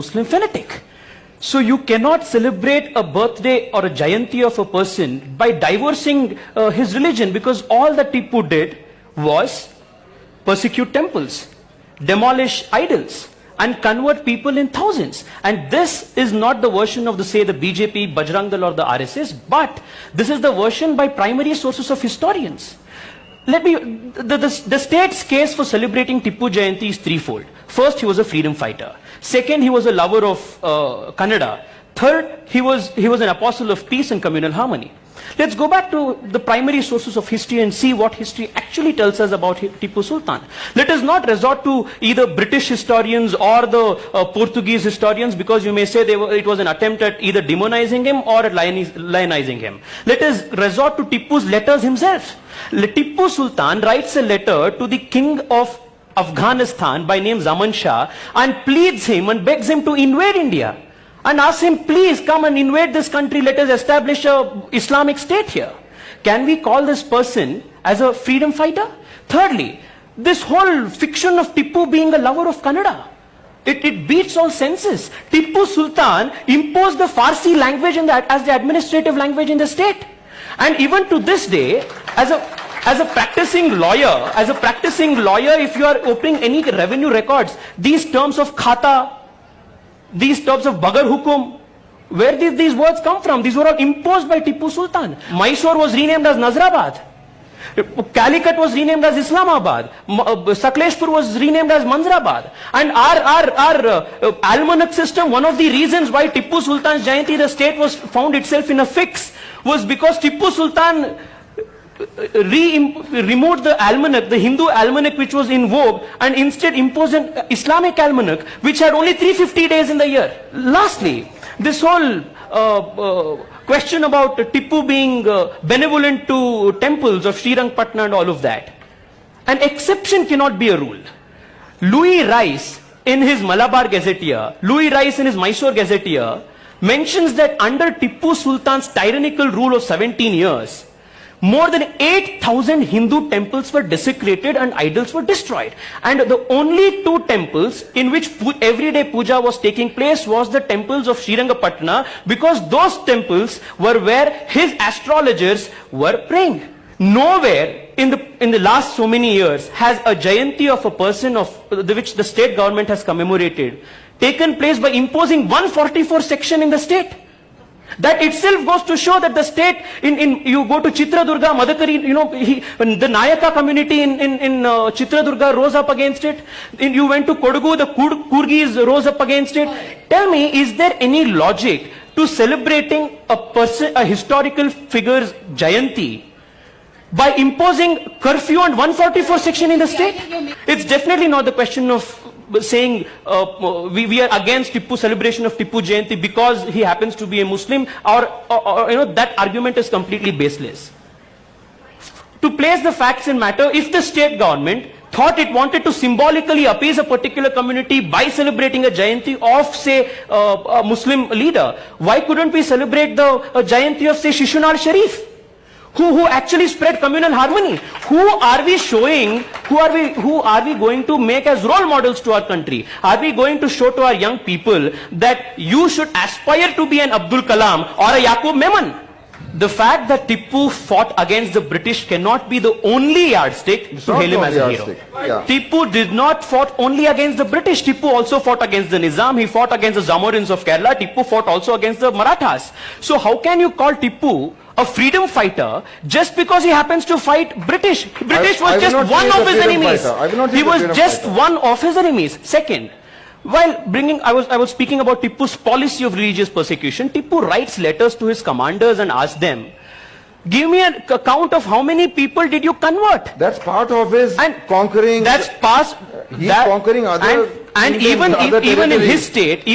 Muslim fanatic. So you cannot celebrate a birthday or a Jayanti of a person by divorcing his religion, because all that Tipu did was persecute temples, demolish idols, and convert people in thousands. And this is not the version of the BJP, Bajrang Dal or the RSS, but this is the version by primary sources of historians. The state's case for celebrating Tipu Jayanti is threefold. First, he was a freedom fighter. Second, he was a lover of Kannada. Third, he was an apostle of peace and communal harmony. Let's go back to the primary sources of history and see what history actually tells us about Tipu Sultan. Let us not resort to either British historians or the Portuguese historians, because you may say it was an attempt at either demonizing him or at lionizing him. Let us resort to Tipu's letters himself. Tipu Sultan writes a letter to the king of Afghanistan by name Zaman Shah and pleads him and begs him to invade India, and asks him, please come and invade this country, let us establish a Islamic state here. Can we call this person as a freedom fighter? Thirdly, this whole fiction of Tipu being a lover of Kannada, it beats all senses. Tipu Sultan imposed the Farsi language as the administrative language in the state. And even to this day, as a practicing lawyer, if you are opening any revenue records, these terms of khata, these terms of bagar hukum, where did these words come from? These were all imposed by Tipu Sultan. Mysore was renamed as Nazrabad. Calicut was renamed as Islamabad. Sakleshpur was renamed as Manzrabad. And our almanac system, one of the reasons why Tipu Sultan's Jayanti, the state was found itself in a fix, was because Tipu Sultan removed the almanac, the Hindu almanac which was in vogue, and instead imposed an Islamic almanac which had only 350 days in the year. Lastly, this whole question about Tipu being benevolent to temples of Srirangpatna and all of that. An exception cannot be a rule. Louis Rice in his Malabar Gazetteer, Louis Rice in his Mysore Gazetteer mentions that under Tipu Sultan's tyrannical rule of 17 years, more than 8,000 Hindu temples were desecrated and idols were destroyed. And the only two temples in which everyday puja was taking place was the temples of Srirangapatna, because those temples were where his astrologers were praying. Nowhere in the last so many years has a Jayanti of a person of which the state government has commemorated taken place by imposing 144 section in the state. That itself goes to show that the state, you go to Chitradurga, Madhukari, the Nayaka community in Chitradurga rose up against it. You went to Kodagu, the Kurgis rose up against it. Tell me, is there any logic to celebrating a historical figure's Jayanti by imposing curfew and 144 section in the state? It's definitely not the question of saying we are against Tipu celebration of Tipu Jayanti because he happens to be a Muslim, or that argument is completely baseless. To place the facts in matter, if the state government thought it wanted to symbolically appease a particular community by celebrating a Jayanti of, say, a Muslim leader, why couldn't we celebrate the Jayanti of, say, Shishunal Sharif, who actually spread communal harmony? Who are we going to make as role models to our country? Are we going to show to our young people that you should aspire to be an Abdul Kalam or a Yaqub Memon? The fact that Tipu fought against the British cannot be the only yardstick to hail him as a hero. Yeah. Tipu did not fought only against the British. Tipu also fought against the Nizam. He fought against the Zamorins of Kerala. Tipu fought also against the Marathas. So how can you call Tipu a freedom fighter just because he happens to fight British? British was just one of his enemies. He was just one of his enemies. Second, while I was speaking about Tipu's policy of religious persecution, Tipu writes letters to his commanders and asks them, give me an account of how many people did you convert? That's part of his conquering. That's past. Conquering other. And even in his state,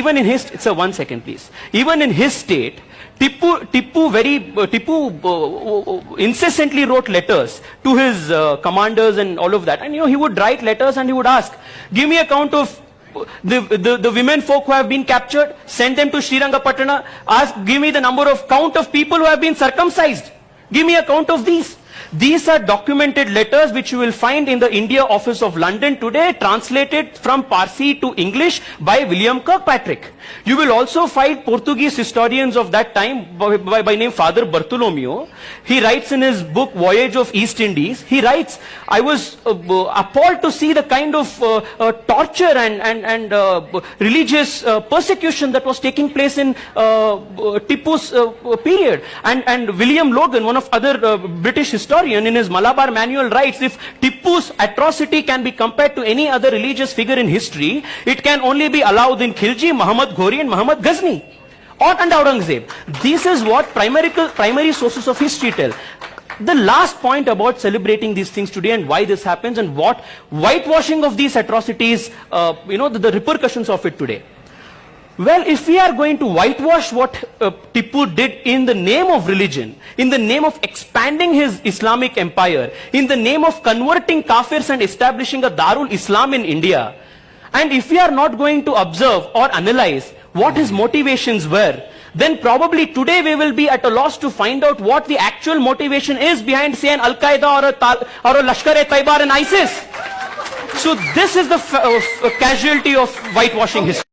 so 1 second please. Even in his state, Tipu incessantly wrote letters to his commanders and all of that. And he would write letters and he would ask, give me account of the women folk who have been captured, send them to Srirangapatna, give me the count of people who have been circumcised. Give me a count of these. These are documented letters which you will find in the India Office of London today, translated from Parsi to English by William Kirkpatrick. You will also find Portuguese historians of that time by name Father Bartolomeo. He writes in his book Voyage of East Indies, he writes, I was appalled to see the kind of torture and religious persecution that was taking place in Tipu's period. And William Logan, one of other British historian, in his Malabar Manual writes, if Tipu's atrocity can be compared to any other religious figure in history, it can only be Alauddin Khilji, Muhammad Ghori and Muhammad Ghazni and Aurangzeb. This is what primary sources of history tell. The last point about celebrating these things today and why this happens and what whitewashing of these atrocities, the repercussions of it today. Well, if we are going to whitewash what Tipu did in the name of religion, in the name of expanding his Islamic empire, in the name of converting kafirs and establishing a Darul Islam in India, and if we are not going to observe or analyze what his motivations were, then probably today we will be at a loss to find out what the actual motivation is behind, say, an Al-Qaeda or a Lashkar-e-Taiba and ISIS. So this is the casualty of whitewashing history.